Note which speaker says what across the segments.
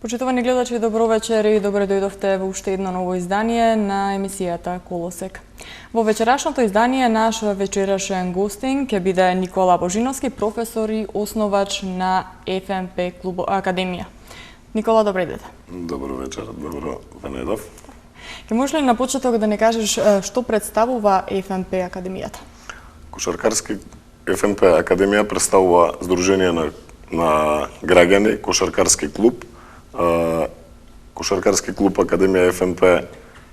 Speaker 1: Почитувани гледачи, добро вечер и добре дојдовте во уште едно ново издание на емисијата Колосек. Во вечерашното издание наш вечерашен гостин ќе биде Никола Божиновски, професор и основач на ФНП клуб Академија. Никола, добре дојде.
Speaker 2: Добро вечер, добро венедов.
Speaker 1: Ке можеш ли на почеток да не кажеш што представува ФНП Академијата?
Speaker 2: Кошаркарски ФНП Академија представува здружение на граѓани, кошаркарски клуб. Кошаркарски клуб Академија ФНП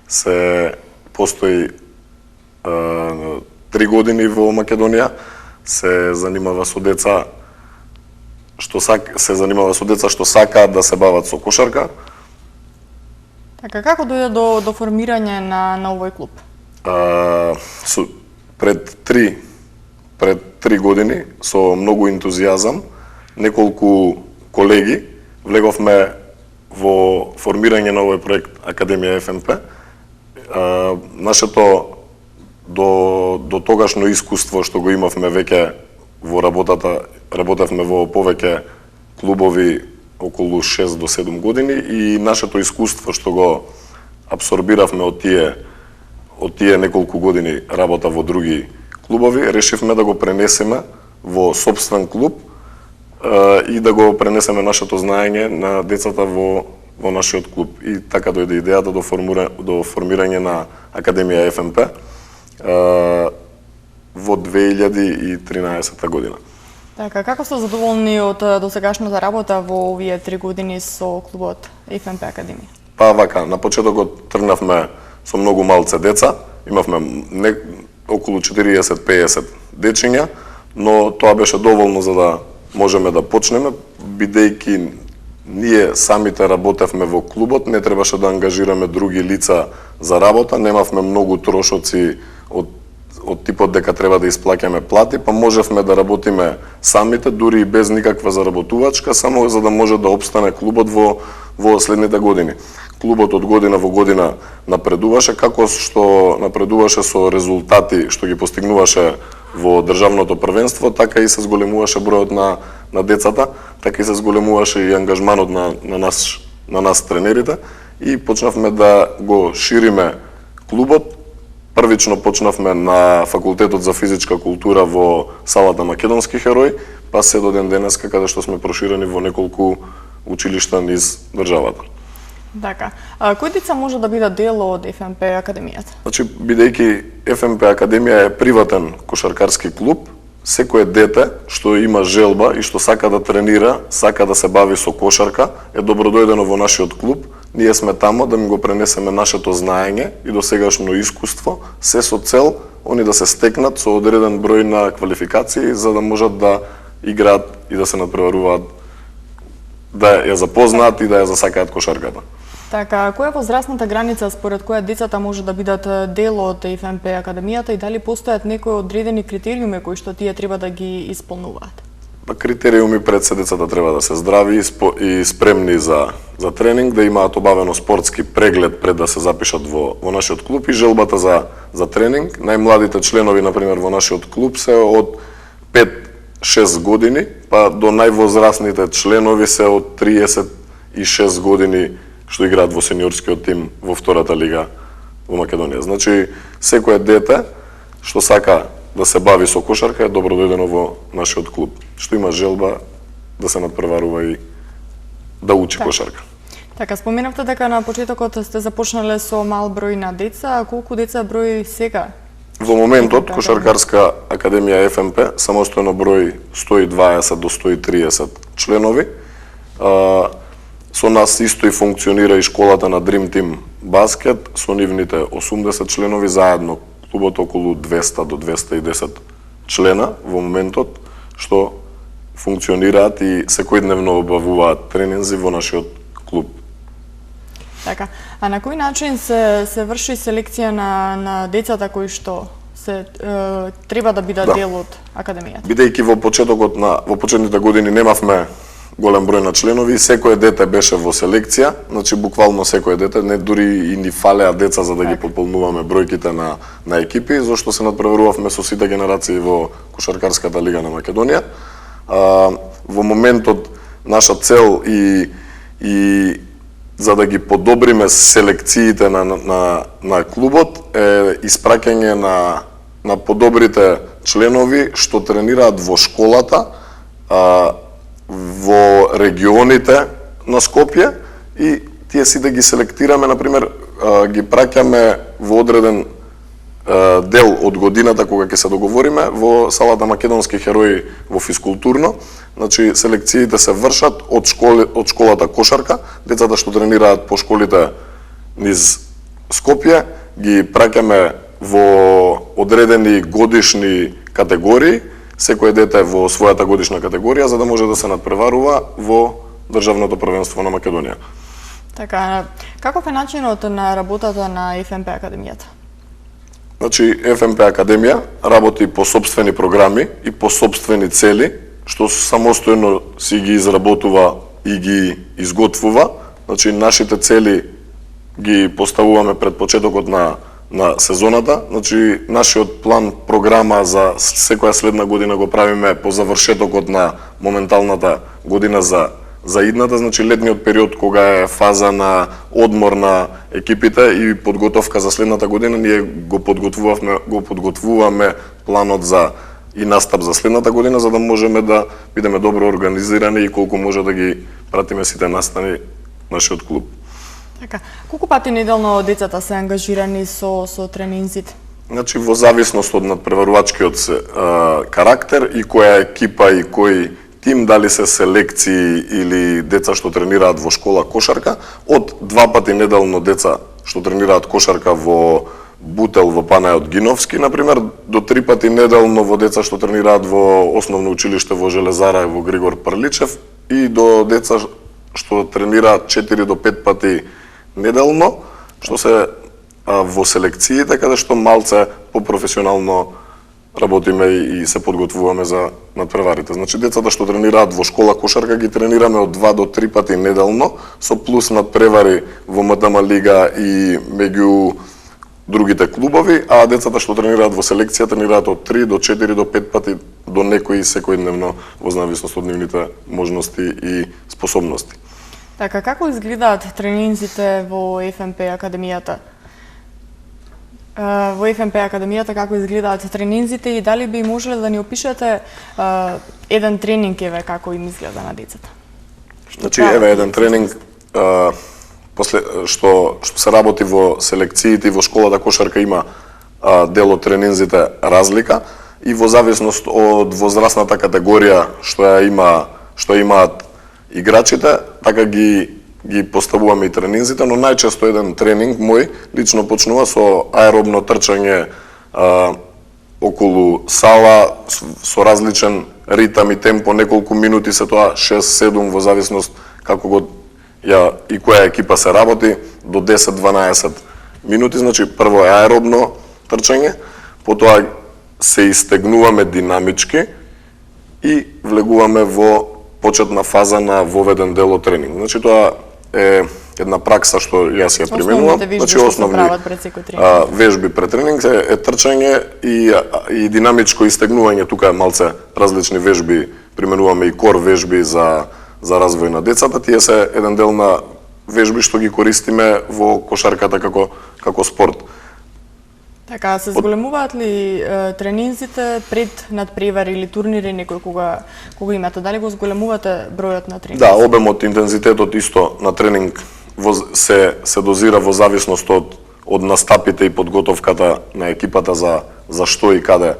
Speaker 2: се постои 3 години во Македонија, се занимава со деца што сакаат да се бават со кошарка.
Speaker 1: Така, како дојде до формирање на овој клуб?
Speaker 2: Пред 3 години со многу ентузијазам, неколку колеги влеговме во формирање на овој проект Академија ФНП. Нашето до тогашно искуство што го имавме веќе во работата, работевме во повеќе клубови околу 6 до 7 години и нашето искуство што го абсорбиравме од тие неколку години работа во други клубови, решивме да го пренесеме во сопствен клуб и да го пренесеме нашето знаење на децата во нашиот клуб. И така дојде идејата до формирање на Академија ФНП во 2013 година.
Speaker 1: Така, како сте задоволни од досегашната работа во овие 3 години со клубот ФНП Академија?
Speaker 2: Па вака, на почетокот тргнавме со многу малце деца, имавме околу 40-50 дечиња, но тоа беше доволно за да можеме да почнеме, бидејќи ние самите работевме во клубот, не требаше да ангажираме други лица за работа, немавме многу трошоци од типот дека треба да исплаќаме плати, па можевме да работиме самите, дури и без никаква заработувачка, само за да може да опстане клубот во следните години. Клубот од година во година напредуваше, како што напредуваше со резултати што ги постигнуваше во државното првенство, така и се зголемуваше бројот на децата, така и се зголемуваше и ангажманот на нас тренерите и почнавме да го шириме клубот. Првично почнавме на факултетот за физичка култура во салата Македонски херој, па се до ден денеска каде што сме проширени во неколку училишта низ државата.
Speaker 1: Така. Кои деца може да бидат дел од ФНП Академијата?
Speaker 2: Значи, бидејќи ФНП Академија е приватен кошаркарски клуб, секое дете што има желба и што сака да тренира, сака да се бави со кошарка, е добродојдено во нашиот клуб. Ние сме тамо да им го пренесеме нашето знаење и досегашно искуство, се со цел они да се стекнат со одреден број на квалификации за да можат да играат и да се надпреваруваат, да ја запознаат и да ја засакаат кошарката.
Speaker 1: Така, која е возрастната граница според која децата може да бидат дел од ФНП Академијата и дали постојат некои одредени критериуми кои што тие треба да ги исполнуваат?
Speaker 2: Па критериуми пред се децата треба да се здрави и спремни за тренинг, да имаат обавено спортски преглед пред да се запишат во нашиот клуб и желбата за тренинг. Најмладите членови, например, во нашиот клуб се од 5-6 години, па до највозрастните членови се од 36 години што играат во сениорскиот тим во втората лига во Македонија. Значи, секое дете што сака да се бави со кошарка е добродојдено во нашиот клуб, што има желба да се надпреварува и да учи кошарка.
Speaker 1: Така, споменавте дека на почетокот сте започнале со мал број на деца, а колку деца број сега?
Speaker 2: Во моментот Кошаркарска Академија ФНП самостојно број 120 до 130 членови. Со нас исто и функционира и школата на Dream Team Баскет, со нивните 80 членови, заедно клубот околу 200 до 210 члена во моментот, што функционираат и секојдневно обавуваат тренинзи во нашиот клуб.
Speaker 1: Така, а на кој начин се врши селекција на децата кои што треба да бидат дел од Академијата? Бидејќи
Speaker 2: во почетните години немавме голем број на членови, секое дете беше во селекција, значи буквално секое дете, не дури и ни фалеа деца за да ги пополнуваме бројките на екипи, зашто се надпреварувавме со сите генерации во Кошаркарската лига на Македонија. Во моментот наша цел и и за да ги подобриме селекциите на клубот е испраќање на подобрите членови што тренираат во школата, во регионите на Скопје и тие си да ги селектираме, например, ги праќаме во одреден дел од годината кога ќе се договориме во салата Македонски херои во физкултурно. Значи селекциите се вршат од школата кошарка, децата што тренираат по школите низ Скопје ги праќаме во одредени годишни категории, секое дете во својата годишна категорија за да може да се надпреварува во државното првенство на Македонија.
Speaker 1: Така, каков е начинот на работата на ФМП Академијата?
Speaker 2: Значи, ФМП Академија работи по сопствени програми и по сопствени цели, што самостојно си ги изработува и ги изготвува. Значи, нашите цели ги поставуваме пред почетокот на сезоната. Значи, нашиот план, програма за секоја следна година го правиме по завршетокот на моменталната година за идната, значи летниот период кога е фаза на одмор на екипите и подготовка за следната година, ние го подготвуваме планот за и настап за следната година за да можеме да бидеме добро организирани и колку може да ги пратиме сите настани нашиот клуб.
Speaker 1: Така, колку пати неделно децата се ангажирани со тренинзите?
Speaker 2: Значи во зависност од надпреварувачкиот карактер и која екипа и кој тим, дали се селекции или деца што тренираат во школа кошарка, од 2 пати неделно деца што тренираат кошарка во Бутел во Панајот Гиновски, например, до 3 пати неделно во деца што тренираат во основно училиште во Железара во Григор Прличев и до деца што тренираат 4 до 5 пати неделно, што се во селекциите каде што малце попрофесионално работиме и се подготвуваме за надпреварите. Значи децата што тренираат во школа кошарка ги тренираме од 2 до 3 пати неделно со плюс надпревари во МТМ лига и меѓу другите клубови, а децата што тренираат во селекција тренираат од 3 до 4 до 5 пати до некои секојдневно во зависност од нивните можности и способности.
Speaker 1: Така, како изгледаат тренинзите во ФМП Академијата? Во ФМП Академијата како изгледаат тренинзите и дали би можеле да ни опишете еден тренинг како им изгледа на децата?
Speaker 2: Значи еден тренинг после што се работи во селекциите и во школата кошарка има дел од тренинзите разлика и во зависност од возрастната категорија што имаат играчите, така ги поставуваме и тренинзите, но најчесто еден тренинг мој лично почнува со аеробно трчање околу сала со различен ритам и темпо, неколку минути се тоа 6-7 во зависност како го и која екипа се работи, до 10-12 минути, значи прво е аеробно трчање, потоа се истегнуваме динамички и влегуваме во почетна фаза на воведен дел од тренинг. Значи тоа е една пракса што јас ја применувам. Значи основни вежби пред тренинг е трчање и динамичко истегнување, тука е малце различни вежби, применуваме и кор вежби за развој на децата, тие се еден дел на вежби што ги користиме во кошарката како спорт.
Speaker 1: Така, се зголемуваат ли тренинзите пред надпревари или турнири некој кога имате? Дали го зголемувате бројот на тренинзи? Да,
Speaker 2: обемот, интензитетот исто на тренинг се дозира во зависност од настапите и подготовката на екипата за што и каде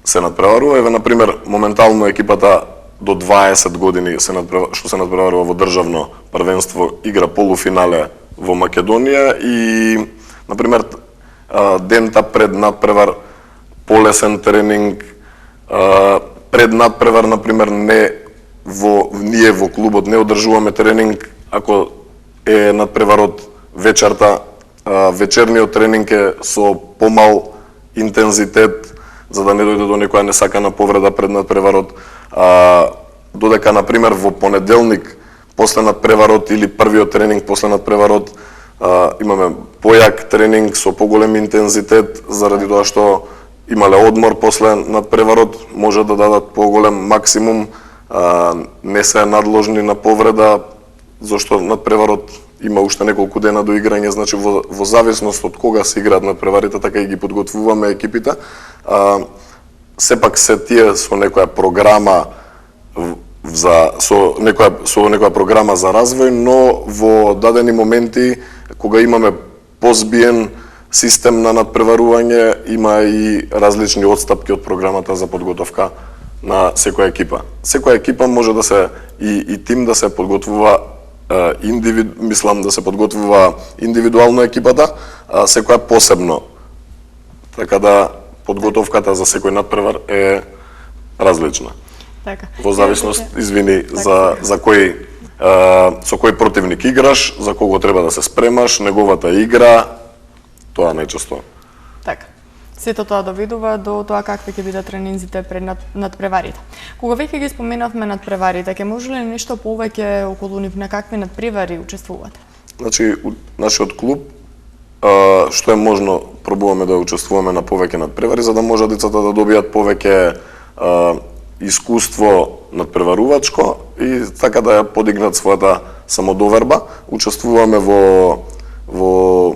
Speaker 2: се надпреварува. Еве, например, моментално екипата до 20 години што се надпреварува во државно првенство игра полуфинале во Македонија и, например, дента пред надпревар полесен тренинг, пред надпревар, например, ние во клубот не одржуваме тренинг ако е надпреварот вечерта, вечерниот тренинг е со помал интензитет за да не дојде до некоја несакана повреда пред надпреварот, додека, например, во понеделник после надпреварот или првиот тренинг после надпреварот имаме појак тренинг со поголем интензитет заради тоа што имале одмор после надпреварот, може да дадат поголем максимум, не се надложни на повреда зашто надпреварот има уште неколку дена до играње, значи во зависност од кога се играат надпреварите, така и ги подготвуваме екипите. Сепак се тие со некоја програма со некоја програма за развој, но во дадени моменти кога имаме позбиен систем на надпреварување, има и различни отстапки од програмата за подготовка на секоја екипа. Секоја екипа може да се и тим да се подготвува да се подготвува индивидуално екипата, секоја посебно. Така да подготовката за секој надпревар е различна.
Speaker 1: Така.
Speaker 2: Во зависност, извини, за кој со кој противник играш, за кого треба да се спремаш, неговата игра, тоа најчесто.
Speaker 1: Така. Сето тоа доведува до тоа какви ќе бидат тренинзите пред надпреварите. Кога веќе ги споменавме надпреварите, ќе може ли нешто повеќе околу нив, на какви надпревари учествувате?
Speaker 2: Значи, нашиот клуб, што е можно, пробуваме да учествуваме на повеќе надпревари, за да може децата да добијат повеќе искуство надпреварувачко и така да ја подигнат својата самодоверба. Учествуваме во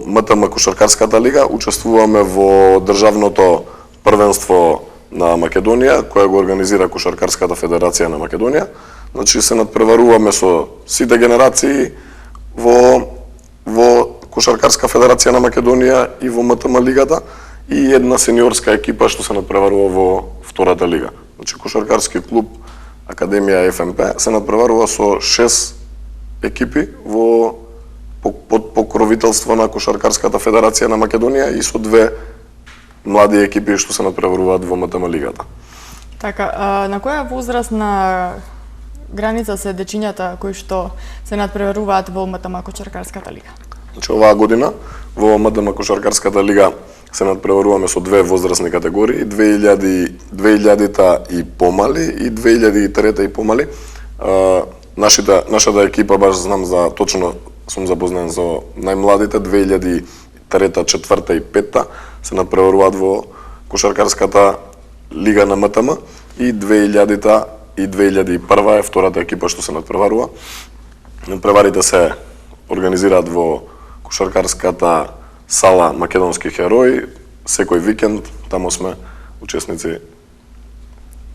Speaker 2: МТМ Кошаркарската лига, учествуваме во државното првенство на Македонија, која го организира Кошаркарската федерација на Македонија. Значи се надпреваруваме со сите генерации во Кошаркарска федерација на Македонија и во МТМ лигата и една сениорска екипа што се надпреварува во втората лига. Значи Кошаркарски клуб Академија ФМП се надпреварува со 6 екипи под покровителство на Кошаркарската федерација на Македонија и со 2 млади екипи што се надпреваруваат во МТМ лигата.
Speaker 1: Така, на која возрастна граница се дечињата кои што се надпреваруваат во МТМ Кошаркарската лига?
Speaker 2: Значи оваа година во МТМ Кошаркарската лига се надпреваруваме со 2 возрастни категории, 2000-та и помали и 2003-та и помали. Нашата екипа, баш знам за точно сум запознан со најмладите, 2003-та, 4-та и 5-та се надпреваруваат во Кошаркарската лига на МТМ и 2000-та и 2001-та е втората екипа што се надпреварува. Надпреварите се организираат во Кошаркарската сала Македонски херои, секој викенд, таму сме учесници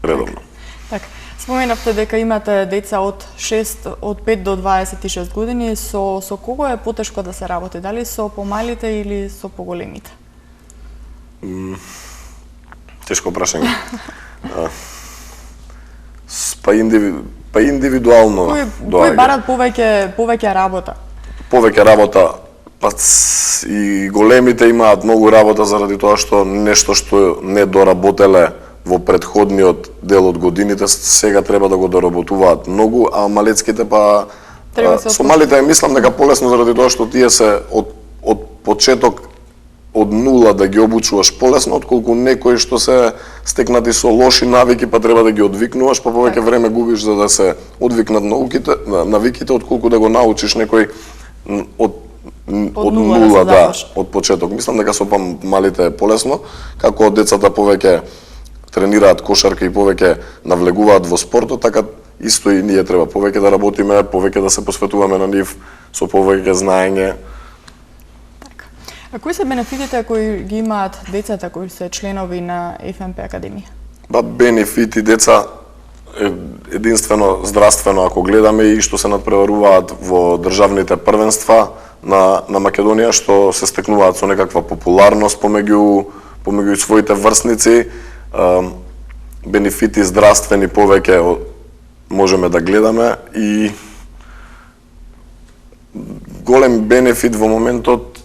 Speaker 2: редовно.
Speaker 1: Така. Споменавте дека имате деца од 5 до 26 години, со кого е потешко да се работи? Дали со помалите или со поголемите?
Speaker 2: Тешко прашање. Па индивидуално
Speaker 1: кои барат повеќе работа?
Speaker 2: Повеќе работа, па и големите имаат многу работа заради тоа што нешто што не доработеле во предходниот дел од годините, сега треба да го доработуваат многу, а малецките па со малите мислам дека полесно заради тоа што тие се од почеток од нула да ги обучуваш полесно, отколку некои што се стекнати со лоши навики, па треба да ги одвикнуваш, па повеќе време губиш за да се одвикнат навиките, отколку да го научиш некој од нула, да, од почеток. Мислам дека со малите е полесно, како децата повеќе тренираат кошарка и повеќе навлегуваат во спортот, така исто и ние треба повеќе да работиме, повеќе да се посветуваме на нив со повеќе знаење.
Speaker 1: Така. А кои се бенефитите кои ги имаат децата кои се членови на ФМП Академија?
Speaker 2: Ба бенефити деца единствено здравствено ако гледаме и што се надпреваруваат во државните првенства на Македонија, што се стекнуваат со некаква популарност помеѓу своите врсници, бенефити здравствени повеќе можеме да гледаме и голем бенефит во моментот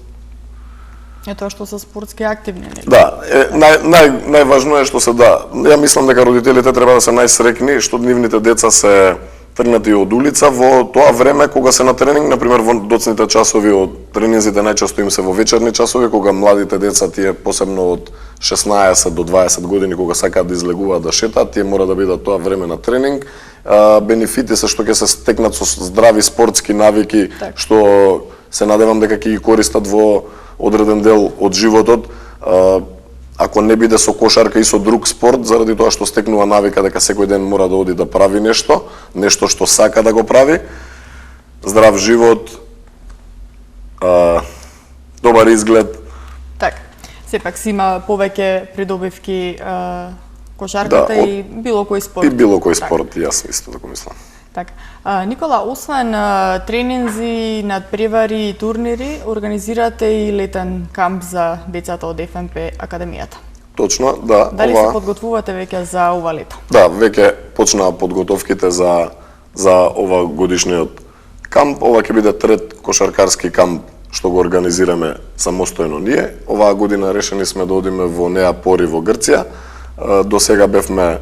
Speaker 1: е тоа што се спортски активни, нели?
Speaker 2: Да, најважно е што се ја мислам дека родителите треба да се најсрекни што нивните деца се тргнати од улица во тоа време кога се на тренинг, например во доцните часови од тренинзите најчесто им се во вечерни часови, кога младите деца тие посебно од 16 до 20 години кога сакаат да излегуваат да шетаат, тие мора да бидат тоа време на тренинг. Бенефити се што ќе се стекнат со здрави спортски навики, што се надевам дека ќе ги користат во одреден дел од животот. Ако не биде со кошарка и со друг спорт, заради тоа што стекнува навика дека секој ден мора да оди да прави нешто што сака да го прави. здрав живот, добар изглед.
Speaker 1: Така. Сепак си има повеќе придобивки кошарката
Speaker 2: Да,
Speaker 1: и било кој спорт.
Speaker 2: И било кој
Speaker 1: Така.
Speaker 2: спорт, и јас исто така мислам.
Speaker 1: Така. Никола, освен тренинзи, надпревари и турнири, организирате и летен камп за децата од ФНП Академијата.
Speaker 2: Точно, да.
Speaker 1: Дали се подготвувате веќе за ова лето?
Speaker 2: Да, веќе почнаа подготовките за ова годишниот камп. Ова ќе биде трет кошаркарски камп што го организираме самостојно ние. Оваа година решени сме да одиме во Неапори во Грција. До сега бевме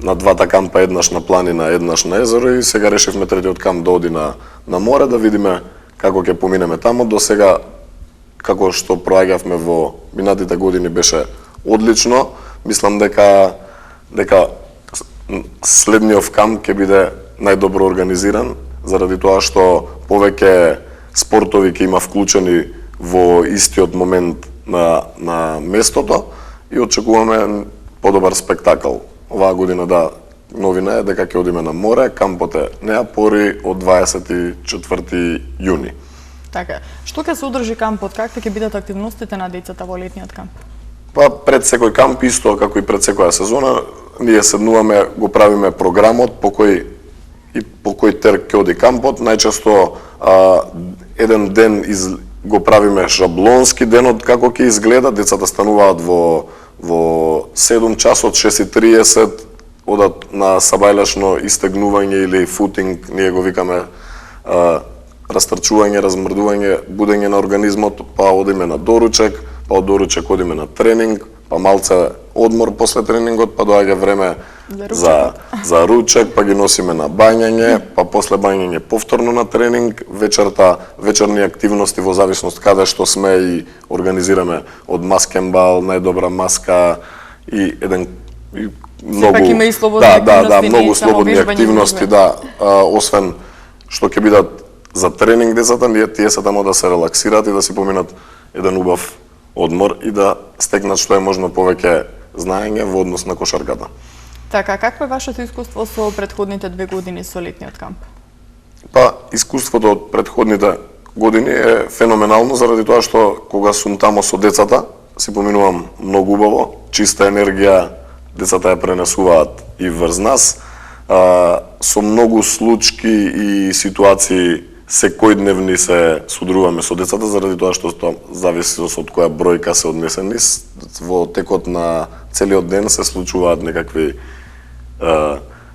Speaker 2: на двата кампа, еднаш на планина, еднаш на езеро, и сега решивме третиот камп да оди на море, да видиме како ќе поминеме таму. До сега, како што проаѓавме во минатите години, беше одлично. Мислам дека следниот камп ќе биде најдобро организиран, заради тоа што повеќе спортови ќе има вклучени во истиот момент на местото и очекуваме подобар спектакл. Оваа година, да, новина е дека ќе одиме на море, кампот е Неапори од 24 јуни.
Speaker 1: Така. Што ќе содржи кампот? Какви ќе бидат активностите на децата во летниот камп?
Speaker 2: Па пред секој камп, исто како и пред секоја сезона, ние седнуваме, го правиме програмот по кој тер ќе оди кампот. Најчесто еден ден го правиме шаблонски денот како ќе изгледа. Децата стануваат во 7 часот, 6:30, одат на сабајлешно истегнување или футинг, ние го викаме, растрчување, размрдување, будење на организмот, па одиме на доручек, па од доручек одиме на тренинг, па малце одмор после тренингот, па доаѓа време за ручек, па ги носиме на бањање, па после бањање повторно на тренинг, вечерни активности во зависност каде што сме, и организираме од маскенбал, најдобра маска и многу.
Speaker 1: Сепак има и слободни активности,
Speaker 2: многу слободни активности, да, освен што ќе бидат за тренинг децата, тие се тамо да се релаксираат и да си поминат еден убав одмор и да стекнат што е можно повеќе знаење во однос на кошарката.
Speaker 1: Така, какво е вашето искуство со предходните 2 години со летниот камп?
Speaker 2: Па, искуството од предходните години е феноменално, заради тоа што кога сум тамо со децата, си поминувам многу убаво, чиста енергија, децата ја пренесуваат и врз нас. Со многу случки и ситуации секојдневни се судруваме со децата, заради тоа што зависи од која бројка се однесени. Во текот на целиот ден се случуваат некакви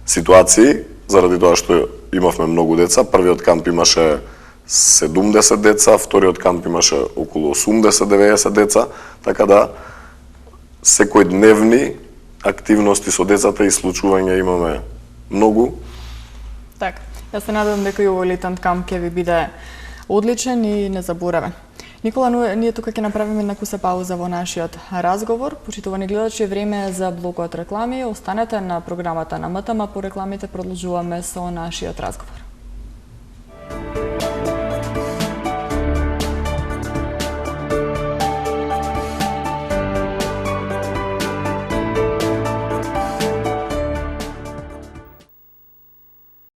Speaker 2: ситуации, заради тоа што имавме многу деца. Првиот камп имаше 70 деца, вториот камп имаше околу 80-90 деца, така да секојдневни активности со децата и случувања имаме многу.
Speaker 1: Така. Јас се надевам дека и овој летен камп ќе ви биде одличен и незаборавен. Никола, ние тука ќе направиме една куса пауза во нашиот разговор. Почитувани гледачи, време е за блокот реклами. Останете на програмата на МТМ, по рекламите продолжуваме со нашиот разговор.